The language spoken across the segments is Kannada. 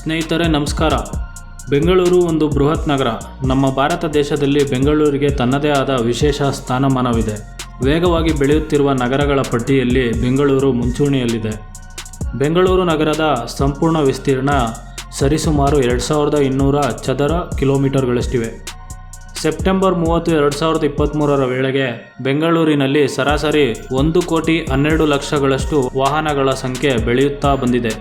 ಸ್ನೇಹಿತರೆ ನಮಸ್ಕಾರ. ಬೆಂಗಳೂರು ಒಂದು ಬೃಹತ್ ನಗರ. ನಮ್ಮ ಭಾರತ ದೇಶದಲ್ಲಿ ಬೆಂಗಳೂರಿಗೆ ತನ್ನದೇ ಆದ ವಿಶೇಷ ಸ್ಥಾನಮಾನವಿದೆ. ವೇಗವಾಗಿ ಬೆಳೆಯುತ್ತಿರುವ ನಗರಗಳ ಪಟ್ಟಿಯಲ್ಲಿ ಬೆಂಗಳೂರು ಮುಂಚೂಣಿಯಲ್ಲಿದೆ. ಬೆಂಗಳೂರು ನಗರದ ಸಂಪೂರ್ಣ ವಿಸ್ತೀರ್ಣ ಸರಿಸುಮಾರು 2200 ಚದರ ಕಿಲೋಮೀಟರ್ಗಳಷ್ಟಿವೆ. ಸೆಪ್ಟೆಂಬರ್ 30, 2023 ವೇಳೆಗೆ ಬೆಂಗಳೂರಿನಲ್ಲಿ ಸರಾಸರಿ 1,12,00,000ಗಳಷ್ಟು ವಾಹನಗಳ ಸಂಖ್ಯೆ ಬೆಳೆಯುತ್ತಾ ಬಂದಿದೆ.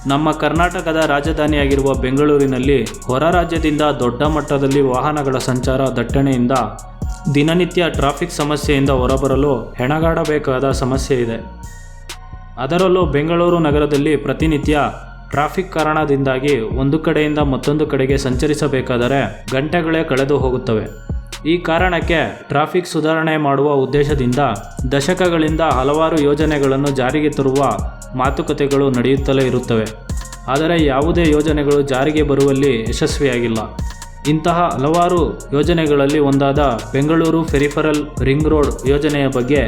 ನಮ್ಮ ಕರ್ನಾಟಕದ ರಾಜಧಾನಿಯಾಗಿರುವ ಬೆಂಗಳೂರಿನಲ್ಲಿ ಹೊರ ರಾಜ್ಯದಿಂದ ದೊಡ್ಡ ಮಟ್ಟದಲ್ಲಿ ವಾಹನಗಳ ಸಂಚಾರ ದಟ್ಟಣೆಯಿಂದ ದಿನನಿತ್ಯ ಟ್ರಾಫಿಕ್ ಸಮಸ್ಯೆಯಿಂದ ಹೊರಬರಲು ಹೆಣಗಾಡಬೇಕಾದ ಸಮಸ್ಯೆ ಇದೆ. ಅದರಲ್ಲೂ ಬೆಂಗಳೂರು ನಗರದಲ್ಲಿ ಪ್ರತಿನಿತ್ಯ ಟ್ರಾಫಿಕ್ ಕಾರಣದಿಂದಾಗಿ ಒಂದು ಕಡೆಯಿಂದ ಮತ್ತೊಂದು ಕಡೆಗೆ ಸಂಚರಿಸಬೇಕಾದರೆ ಗಂಟೆಗಳೇ ಕಳೆದು ಹೋಗುತ್ತವೆ. ಈ ಕಾರಣಕ್ಕೆ ಟ್ರಾಫಿಕ್ ಸುಧಾರಣೆ ಮಾಡುವ ಉದ್ದೇಶದಿಂದ ದಶಕಗಳಿಂದ ಹಲವಾರು ಯೋಜನೆಗಳನ್ನು ಜಾರಿಗೆ ತರುವ ಮಾತುಕತೆಗಳು ನಡೆಯುತ್ತಲೇ ಇರುತ್ತವೆ. ಆದರೆ ಯಾವುದೇ ಯೋಜನೆಗಳು ಜಾರಿಗೆ ಬರುವಲ್ಲಿ ಯಶಸ್ವಿಯಾಗಿಲ್ಲ. ಇಂತಹ ಹಲವಾರು ಯೋಜನೆಗಳಲ್ಲಿ ಒಂದಾದ ಬೆಂಗಳೂರು ಪೆರಿಫೆರಲ್ ರಿಂಗ್ ರೋಡ್ ಯೋಜನೆಯ ಬಗ್ಗೆ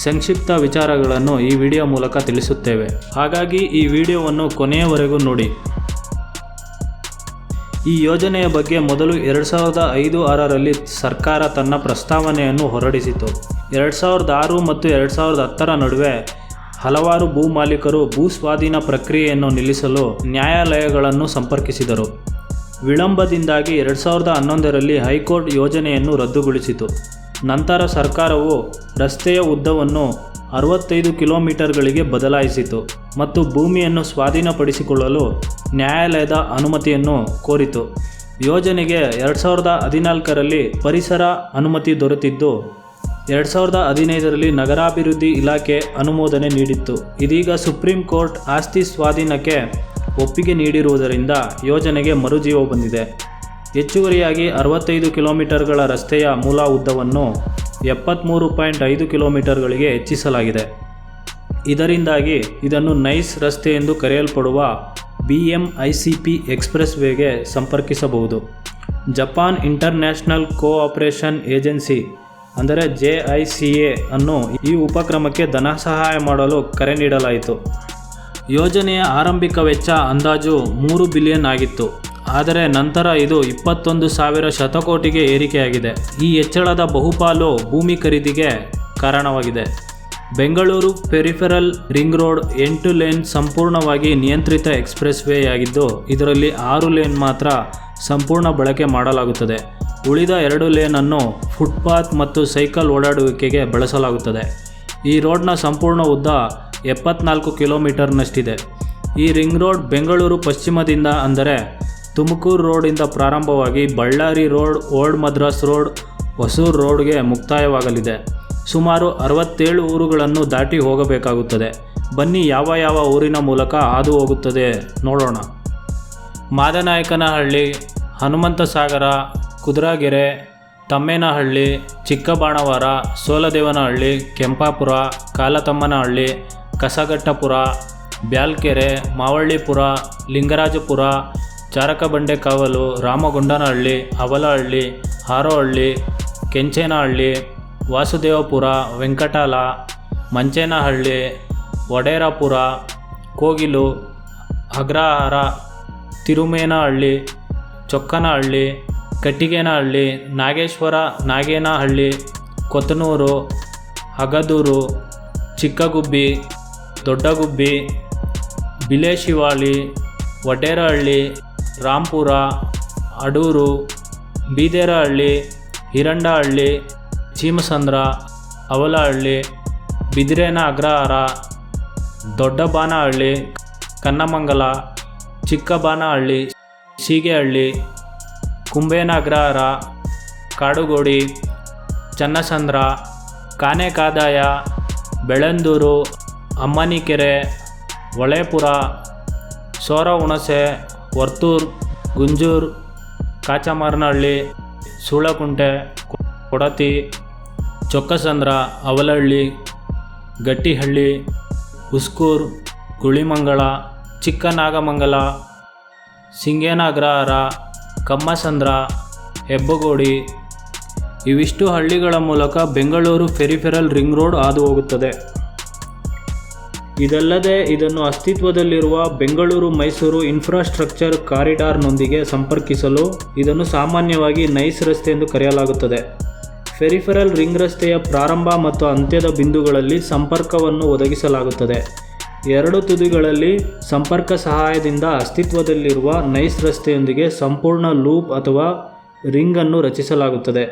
ಸಂಕ್ಷಿಪ್ತ ವಿಚಾರಗಳನ್ನು ಈ ವಿಡಿಯೋ ಮೂಲಕ ತಿಳಿಸುತ್ತೇವೆ. ಹಾಗಾಗಿ ಈ ವಿಡಿಯೋವನ್ನು ಕೊನೆಯವರೆಗೂ ನೋಡಿ. ಈ ಯೋಜನೆಯ ಬಗ್ಗೆ ಮೊದಲು 2005-06ರಲ್ಲಿ ಸರ್ಕಾರ ತನ್ನ ಪ್ರಸ್ತಾವನೆಯನ್ನು ಹೊರಡಿಸಿತು. 2006 ಮತ್ತು 2010ರ ನಡುವೆ ಹಲವಾರು ಭೂ ಮಾಲೀಕರು ಭೂ ಸ್ವಾಧೀನ ಪ್ರಕ್ರಿಯೆಯನ್ನು ನಿಲ್ಲಿಸಲು ನ್ಯಾಯಾಲಯಗಳನ್ನು ಸಂಪರ್ಕಿಸಿದರು. ವಿಳಂಬದಿಂದಾಗಿ 2011ರಲ್ಲಿ ಹೈಕೋರ್ಟ್ ಯೋಜನೆಯನ್ನು ರದ್ದುಗೊಳಿಸಿತು. ನಂತರ ಸರ್ಕಾರವು ರಸ್ತೆಯ ಉದ್ದವನ್ನು 65 ಕಿಲೋಮೀಟರ್ಗಳಿಗೆ ಬದಲಾಯಿಸಿತು ಮತ್ತು ಭೂಮಿಯನ್ನು ಸ್ವಾಧೀನಪಡಿಸಿಕೊಳ್ಳಲು ನ್ಯಾಯಾಲಯದ ಅನುಮತಿಯನ್ನು ಕೋರಿತು. ಯೋಜನೆಗೆ 2014ರಲ್ಲಿ ಪರಿಸರ ಅನುಮತಿ ದೊರೆತಿದ್ದು 2015ರಲ್ಲಿ ನಗರಾಭಿವೃದ್ಧಿ ಇಲಾಖೆ ಅನುಮೋದನೆ ನೀಡಿತ್ತು. ಇದೀಗ ಸುಪ್ರೀಂ ಕೋರ್ಟ್ ಆಸ್ತಿ ಸ್ವಾಧೀನಕ್ಕೆ ಒಪ್ಪಿಗೆ ನೀಡಿರುವುದರಿಂದ ಯೋಜನೆಗೆ ಮರುಜೀವ ಬಂದಿದೆ. ಹೆಚ್ಚುವರಿಯಾಗಿ 65 ಕಿಲೋಮೀಟರ್ಗಳ ರಸ್ತೆಯ ಮೂಲ ಉದ್ದವನ್ನು 73.5 ಕಿಲೋಮೀಟರ್ಗಳಿಗೆ ಹೆಚ್ಚಿಸಲಾಗಿದೆ. ಇದರಿಂದಾಗಿ ಇದನ್ನು ನೈಸ್ ರಸ್ತೆ ಎಂದು ಕರೆಯಲ್ಪಡುವ BMICP ಎಕ್ಸ್ಪ್ರೆಸ್ ವೇಗೆ ಸಂಪರ್ಕಿಸಬಹುದು. ಜಪಾನ್ ಇಂಟರ್ನ್ಯಾಷನಲ್ ಕೋಆಪರೇಷನ್ ಏಜೆನ್ಸಿ ಅಂದರೆ JICA ಅನ್ನು ಈ ಉಪಕ್ರಮಕ್ಕೆ ಧನ ಸಹಾಯ ಮಾಡಲು ಕರೆ ನೀಡಲಾಯಿತು. ಯೋಜನೆಯ ಆರಂಭಿಕ ವೆಚ್ಚ ಅಂದಾಜು 3 ಬಿಲಿಯನ್ ಆಗಿತ್ತು. ಆದರೆ ನಂತರ ಇದು 21,000 ಶತಕೋಟಿಗೆ ಏರಿಕೆಯಾಗಿದೆ. ಈ ಹೆಚ್ಚಳದ ಬಹುಪಾಲು ಭೂಮಿ ಖರೀದಿಗೆ ಕಾರಣವಾಗಿದೆ. Bengaluru peripheral ring road 8 lane ಸಂಪೂರ್ಣವಾಗಿ ನಿಯಂತ್ರಿತ ಎಕ್ಸ್ಪ್ರೆಸ್ ವೇ ಆಗಿದ್ದು ಇದರಲ್ಲಿ 6 ಲೇನ್ ಮಾತ್ರ ಸಂಪೂರ್ಣ ಬಳಕೆ ಮಾಡಲಾಗುತ್ತದೆ. ಉಳಿದ 2 ಲೇನನ್ನು ಫುಟ್ಪಾತ್ ಮತ್ತು ಸೈಕಲ್ ಓಡಾಡುವಿಕೆಗೆ ಬಳಸಲಾಗುತ್ತದೆ. ಈ ರೋಡ್ನ ಸಂಪೂರ್ಣ ಉದ್ದ 74 ಕಿಲೋಮೀಟರ್ನಷ್ಟಿದೆ. ಈ ರಿಂಗ್ ರೋಡ್ ಬೆಂಗಳೂರು ಪಶ್ಚಿಮದಿಂದ ಅಂದರೆ ತುಮಕೂರು ರೋಡಿಂದ ಪ್ರಾರಂಭವಾಗಿ Ballari road, old Madras road, Hosur ರೋಡ್ಗೆ ಮುಕ್ತಾಯವಾಗಲಿದೆ. ಸುಮಾರು 67 ಊರುಗಳನ್ನು ದಾಟಿ ಹೋಗಬೇಕಾಗುತ್ತದೆ. ಬನ್ನಿ ಯಾವ ಊರಿನ ಮೂಲಕ ಹಾದು ಹೋಗುತ್ತದೆ ನೋಡೋಣ. ಮಾದನಾಯಕನಹಳ್ಳಿ, ಹನುಮಂತಸಾಗರ, ಕುದ್ರಾಗೆರೆ, ತಮ್ಮೇನಹಳ್ಳಿ, ಚಿಕ್ಕಬಾಣವಾರ, ಸೋಲದೇವನಹಳ್ಳಿ, ಕೆಂಪಾಪುರ, ಕಾಲತಮ್ಮನಹಳ್ಳಿ, ಕಸಗಟ್ಟಪುರ, ಬ್ಯಾಲ್ಕೆರೆ, ಮಾವಳ್ಳಿಪುರ, ಲಿಂಗರಾಜಪುರ, ಚಾರಕಬಂಡೆಕಾವಲು, ರಾಮಗೊಂಡನಹಳ್ಳಿ, ಅವಲಹಳ್ಳಿ, ಹಾರೋಹಳ್ಳಿ, ಕೆಂಚೇನಹಳ್ಳಿ, ವಾಸುದೇವಪುರ, ವೆಂಕಟಾಲ, ಮಂಚೇನಹಳ್ಳಿ, ವಡೇರಾಪುರ, ಕೋಗಿಲು, ಅಗ್ರಹಾರ, ತಿರುಮೇನಹಳ್ಳಿ, ಚೊಕ್ಕನಹಳ್ಳಿ, ಕಟ್ಟಿಗೇನಹಳ್ಳಿ, ನಾಗೇಶ್ವರ, ನಾಗೇನಹಳ್ಳಿ, ಕೊತ್ತನೂರು, ಹಗದೂರು, ಚಿಕ್ಕಗುಬ್ಬಿ, ದೊಡ್ಡಗುಬ್ಬಿ, ಬಿಲೇಶಿವಾಳಿ, ವಡೇರಹಳ್ಳಿ, ರಾಂಪುರ, ಅಡೂರು, ಬೀದೇರಹಳ್ಳಿ, ಹಿರಂಡಹಳ್ಳಿ, ಚೀಮಸಂದ್ರ, ಅವಲಹಳ್ಳಿ, ಬಿದಿರೇನ ಅಗ್ರಹಾರ, ದೊಡ್ಡಬಾನಹಳ್ಳಿ, ಕನ್ನಮಂಗಲ, ಚಿಕ್ಕಬಾನಹಳ್ಳಿ, ಸೀಗೆಹಳ್ಳಿ, ಕುಂಬೇನ ಅಗ್ರಹಾರ, ಕಾಡುಗೋಡಿ, ಚನ್ನಸಂದ್ರ, ಕಾನೇಕಾದಾಯ, ಬೆಳಂದೂರು, ಅಮ್ಮನಿಕೆರೆ, ಹೊಳೆಪುರ, ಸೋರಹುಣಸೆ, ವರ್ತೂರು, ಗುಂಜೂರು, ಕಾಚಮಾರನಹಳ್ಳಿ, ಸೂಳಕುಂಟೆ, ಕೊಡತಿ, ಚೊಕ್ಕಸಂದ್ರ, ಅವಲಹಳ್ಳಿ, ಗಟ್ಟಿಹಳ್ಳಿ, ಹುಸ್ಕೂರು, ಗುಳಿಮಂಗಳ, ಚಿಕ್ಕನಾಗಮಂಗಲ, ಸಿಂಗೇನ ಅಗ್ರಹಾರ, ಕಮ್ಮಸಂದ್ರ, ಹೆಬ್ಬಗೋಡಿ ಇವಿಷ್ಟು ಹಳ್ಳಿಗಳ ಮೂಲಕ ಬೆಂಗಳೂರು ಪೆರಿಫೆರಲ್ ರಿಂಗ್ ರೋಡ್ ಹಾದು ಹೋಗುತ್ತದೆ. ಇದಲ್ಲದೆ ಇದನ್ನು ಅಸ್ತಿತ್ವದಲ್ಲಿರುವ ಬೆಂಗಳೂರು ಮೈಸೂರು ಇನ್ಫ್ರಾಸ್ಟ್ರಕ್ಚರ್ ಕಾರಿಡಾರ್ನೊಂದಿಗೆ ಸಂಪರ್ಕಿಸಲು ಇದನ್ನು ಸಾಮಾನ್ಯವಾಗಿ ನೈಸ್ ರಸ್ತೆ ಎಂದು ಕರೆಯಲಾಗುತ್ತದೆ. ಫೆರಿಫೆರಲ್ ರಿಂಗ್ ರಸ್ತೆಯ ಪ್ರಾರಂಭ ಮತ್ತು ಅಂತ್ಯದ ಬಿಂದುಗಳಲ್ಲಿ ಸಂಪರ್ಕವನ್ನು ಒದಗಿಸಲಾಗುತ್ತದೆ. ಎರಡು ತುದಿಗಳಲ್ಲಿ ಸಂಪರ್ಕ ಸಹಾಯದಿಂದ ಅಸ್ತಿತ್ವದಲ್ಲಿರುವ ನೈಸ್ ರಸ್ತೆಯೊಂದಿಗೆ ಸಂಪೂರ್ಣ ಲೂಪ್ ಅಥವಾ ರಿಂಗ್ ಅನ್ನು ರಚಿಸಲಾಗುತ್ತದೆ.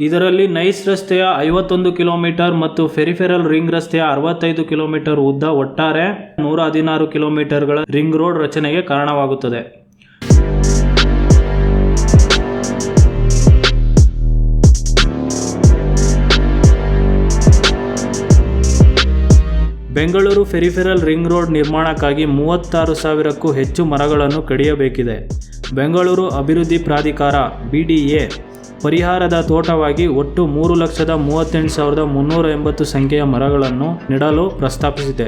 ಇದರಲ್ಲಿ ನೈಸ್ ರಸ್ತೆಯ 51 ಕಿಲೋಮೀಟರ್ ಮತ್ತು ಫೆರಿಫೆರಲ್ ರಿಂಗ್ ರಸ್ತೆಯ 65 ಕಿಲೋಮೀಟರ್ ಉದ್ದ ಒಟ್ಟಾರೆ 116 ಕಿಲೋಮೀಟರ್ಗಳ ರಿಂಗ್ ರೋಡ್ ರಚನೆಗೆ ಕಾರಣವಾಗುತ್ತದೆ. ಬೆಂಗಳೂರು ಫೆರಿಫೆರಲ್ ರಿಂಗ್ ರೋಡ್ ನಿರ್ಮಾಣಕ್ಕಾಗಿ 36,000ಕ್ಕೂ ಹೆಚ್ಚು ಮರಗಳನ್ನು ಕಡಿಯಬೇಕಿದೆ. ಬೆಂಗಳೂರು ಅಭಿವೃದ್ಧಿ ಪ್ರಾಧಿಕಾರ BDA ಪರಿಹಾರದ ತೋಟವಾಗಿ ಒಟ್ಟು 3,38,380 ಸಂಖ್ಯೆಯ ಮರಗಳನ್ನು ನೆಡಲು ಪ್ರಸ್ತಾಪಿಸಿದೆ.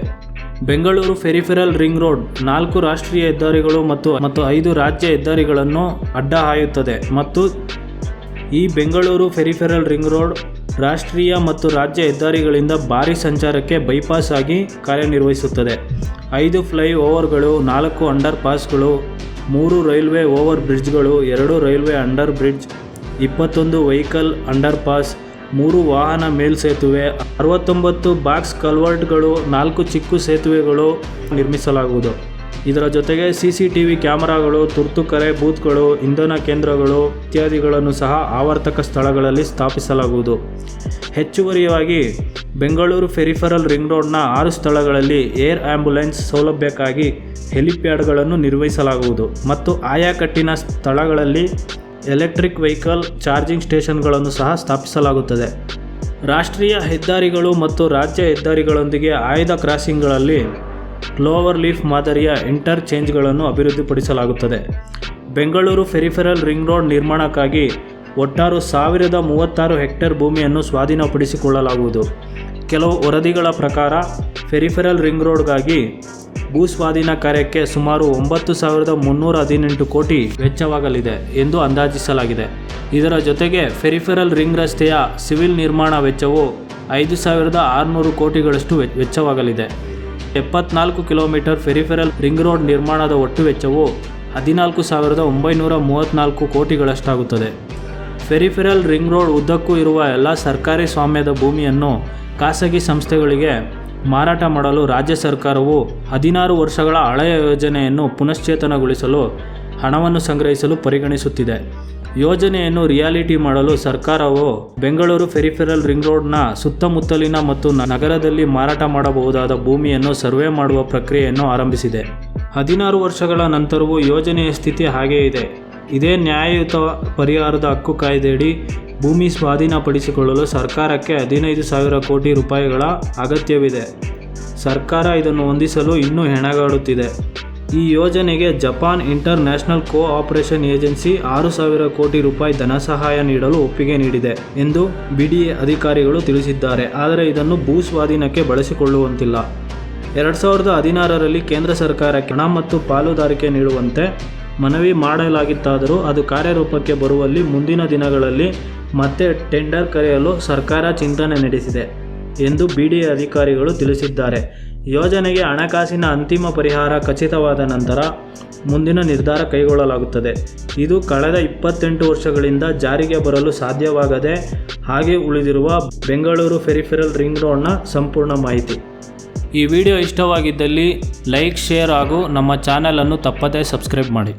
ಬೆಂಗಳೂರು ಫೆರಿಫೆರಲ್ ರಿಂಗ್ ರೋಡ್ 4 ರಾಷ್ಟ್ರೀಯ ಹೆದ್ದಾರಿಗಳು ಮತ್ತು 5 ರಾಜ್ಯ ಹೆದ್ದಾರಿಗಳನ್ನು ಅಡ್ಡ ಹಾಯುತ್ತದೆ ಮತ್ತು ಈ ಬೆಂಗಳೂರು ಫೆರಿಫೆರಲ್ ರಿಂಗ್ ರೋಡ್ ರಾಷ್ಟ್ರೀಯ ಮತ್ತು ರಾಜ್ಯ ಹೆದ್ದಾರಿಗಳಿಂದ ಭಾರೀ ಸಂಚಾರಕ್ಕೆ ಬೈಪಾಸ್ ಆಗಿ ಕಾರ್ಯನಿರ್ವಹಿಸುತ್ತದೆ. 5 ಫ್ಲೈ ಓವರ್ಗಳು, 4 ಅಂಡರ್ ಪಾಸ್ಗಳು, 3 ರೈಲ್ವೆ ಓವರ್ ಬ್ರಿಡ್ಜ್ಗಳು, 2 railway under bridge, 21 vehicle under pass, 3 ವಾಹನ ಮೇಲ್ಸೇತುವೆ, 69 ಬಾಕ್ಸ್ ಕಲ್ವರ್ಟ್ಗಳು, 4 ಚಿಕ್ಕ ಸೇತುವೆಗಳು ನಿರ್ಮಿಸಲಾಗುವುದು. ಇದರ ಜೊತೆಗೆ CCTV ಕ್ಯಾಮೆರಾಗಳು, ತುರ್ತು ಕರೆ ಬೂತ್ಗಳು, ಇಂಧನ ಕೇಂದ್ರಗಳು ಇತ್ಯಾದಿಗಳನ್ನು ಸಹ ಆವರ್ತಕ ಸ್ಥಳಗಳಲ್ಲಿ ಸ್ಥಾಪಿಸಲಾಗುವುದು. ಹೆಚ್ಚುವರಿಯಾಗಿ ಬೆಂಗಳೂರು ಫೆರಿಫೆರಲ್ ರಿಂಗ್ ರೋಡ್ನ 6 ಸ್ಥಳಗಳಲ್ಲಿ ಏರ್ ಆಂಬ್ಯುಲೆನ್ಸ್ ಸೌಲಭ್ಯಕ್ಕಾಗಿ ಹೆಲಿಪ್ಯಾಡ್ಗಳನ್ನು ನಿರ್ವಹಿಸಲಾಗುವುದು ಮತ್ತು ಆಯಾ ಕಟ್ಟಿನ ಸ್ಥಳಗಳಲ್ಲಿ ಎಲೆಕ್ಟ್ರಿಕ್ ವೆಹಿಕಲ್ ಚಾರ್ಜಿಂಗ್ ಸ್ಟೇಷನ್ಗಳನ್ನು ಸಹ ಸ್ಥಾಪಿಸಲಾಗುತ್ತದೆ. ರಾಷ್ಟ್ರೀಯ ಹೆದ್ದಾರಿಗಳು ಮತ್ತು ರಾಜ್ಯ ಹೆದ್ದಾರಿಗಳೊಂದಿಗೆ ಆಯ್ದ ಕ್ರಾಸಿಂಗ್ಗಳಲ್ಲಿ ಕ್ಲೋವರ್ ಲೀಫ್ ಮಾದರಿಯ ಇಂಟರ್ಚೇಂಜ್ಗಳನ್ನು ಅಭಿವೃದ್ಧಿಪಡಿಸಲಾಗುತ್ತದೆ. ಬೆಂಗಳೂರು ಫೆರಿಫೆರಲ್ ರಿಂಗ್ ರೋಡ್ ನಿರ್ಮಾಣಕ್ಕಾಗಿ ಒಟ್ಟಾರೆ 1,036 ಹೆಕ್ಟೇರ್ ಭೂಮಿಯನ್ನು ಸ್ವಾಧೀನಪಡಿಸಿಕೊಳ್ಳಲಾಗುವುದು. ಕೆಲವು ವರದಿಗಳ ಪ್ರಕಾರ ಫೆರಿಫೆರಲ್ ರಿಂಗ್ ರೋಡ್ಗಾಗಿ ಭೂಸ್ವಾಧೀನ ಕಾರ್ಯಕ್ಕೆ ಸುಮಾರು 9,318 ಕೋಟಿ ವೆಚ್ಚವಾಗಲಿದೆ ಎಂದು ಅಂದಾಜಿಸಲಾಗಿದೆ. ಇದರ ಜೊತೆಗೆ ಫೆರಿಫೆರಲ್ ರಿಂಗ್ ರಸ್ತೆಯ ಸಿವಿಲ್ ನಿರ್ಮಾಣ ವೆಚ್ಚವು 5,600 ಕೋಟಿಗಳಷ್ಟು ವೆಚ್ಚವಾಗಲಿದೆ. 74 ಕಿಲೋಮೀಟರ್ ಫೆರಿಫೆರಲ್ ರಿಂಗ್ ರೋಡ್ ನಿರ್ಮಾಣದ ಒಟ್ಟು ವೆಚ್ಚವು 14,934 ಕೋಟಿಗಳಷ್ಟಾಗುತ್ತದೆ. ಫೆರಿಫೆರಲ್ ರಿಂಗ್ ರೋಡ್ ಉದ್ದಕ್ಕೂ ಇರುವ ಎಲ್ಲ ಸರ್ಕಾರಿ ಸ್ವಾಮ್ಯದ ಭೂಮಿಯನ್ನು ಖಾಸಗಿ ಸಂಸ್ಥೆಗಳಿಗೆ ಮಾರಾಟ ಮಾಡಲು ರಾಜ್ಯ ಸರ್ಕಾರವು 16 ವರ್ಷಗಳ ಹಳೆಯ ಯೋಜನೆಯನ್ನು ಪುನಶ್ಚೇತನಗೊಳಿಸಲು ಹಣವನ್ನು ಸಂಗ್ರಹಿಸಲು ಪರಿಗಣಿಸುತ್ತಿದೆ. ಯೋಜನೆಯನ್ನು ರಿಯಾಲಿಟಿ ಮಾಡಲು ಸರ್ಕಾರವು ಬೆಂಗಳೂರು ಫೆರಿಫೆರಲ್ ರಿಂಗ್ ರೋಡ್ನ ಸುತ್ತಮುತ್ತಲಿನ ಮತ್ತು ನಗರದಲ್ಲಿ ಮಾರಾಟ ಮಾಡಬಹುದಾದ ಭೂಮಿಯನ್ನು ಸರ್ವೆ ಮಾಡುವ ಪ್ರಕ್ರಿಯೆಯನ್ನು ಆರಂಭಿಸಿದೆ. 16 ವರ್ಷಗಳ ನಂತರವೂ ಯೋಜನೆಯ ಸ್ಥಿತಿ ಹಾಗೆಯೇ ಇದೆ. ಇದೇ ನ್ಯಾಯಯುತ ಪರಿಹಾರದ ಹಕ್ಕು ಕಾಯ್ದೆಯಡಿ ಭೂಮಿ ಸ್ವಾಧೀನಪಡಿಸಿಕೊಳ್ಳಲು ಸರ್ಕಾರಕ್ಕೆ 15,000 ಕೋಟಿ ರೂಪಾಯಿಗಳ ಅಗತ್ಯವಿದೆ. ಸರ್ಕಾರ ಇದನ್ನು ಹೊಂದಿಸಲು ಇನ್ನೂ ಹೆಣಗಾಡುತ್ತಿದೆ. ಈ ಯೋಜನೆಗೆ Japan inter national cooperation agency 6,000 ಕೋಟಿ ರೂಪಾಯಿ ಧನಸಹಾಯ ನೀಡಲು ಒಪ್ಪಿಗೆ ನೀಡಿದೆ ಎಂದು BDA ಅಧಿಕಾರಿಗಳು ತಿಳಿಸಿದ್ದಾರೆ. ಆದರೆ ಇದನ್ನು ಭೂ ಸ್ವಾಧೀನಕ್ಕೆ ಬಳಸಿಕೊಳ್ಳುವಂತಿಲ್ಲ. 2016ರಲ್ಲಿ ಕೇಂದ್ರ ಸರ್ಕಾರಕ್ಕೆ ಹಣ ಮತ್ತು ಪಾಲುದಾರಿಕೆ ನೀಡುವಂತೆ ಮನವಿ ಮಾಡಲಾಗಿತ್ತಾದರೂ ಅದು ಕಾರ್ಯರೂಪಕ್ಕೆ ಬರುವಲ್ಲಿ ಮುಂದಿನ ದಿನಗಳಲ್ಲಿ ಮತ್ತೆ ಟೆಂಡರ್ ಕರೆಯಲು ಸರ್ಕಾರ ಚಿಂತನೆ ನಡೆಸಿದೆ ಎಂದು BDA ಅಧಿಕಾರಿಗಳು ತಿಳಿಸಿದ್ದಾರೆ. ಯೋಜನೆಗೆ ಹಣಕಾಸಿನ ಅಂತಿಮ ಪರಿಹಾರ ಖಚಿತವಾದ ನಂತರ ಮುಂದಿನ ನಿರ್ಧಾರ ಕೈಗೊಳ್ಳಲಾಗುತ್ತದೆ. ಇದು ಕಳೆದ 28 ವರ್ಷಗಳಿಂದ ಜಾರಿಗೆ ಬರಲು ಸಾಧ್ಯವಾಗದೆ ಹಾಗೆ ಉಳಿದಿರುವ ಬೆಂಗಳೂರು ಫೆರಿಫೆರಲ್ ರಿಂಗ್ ರೋಡ್ನ ಸಂಪೂರ್ಣ ಮಾಹಿತಿ. ಈ ವಿಡಿಯೋ ಇಷ್ಟವಾಗಿದ್ದಲ್ಲಿ ಲೈಕ್, ಶೇರ್ ಹಾಗೂ ನಮ್ಮ ಚಾನಲನ್ನು ತಪ್ಪದೇ ಸಬ್ಸ್ಕ್ರೈಬ್ ಮಾಡಿ.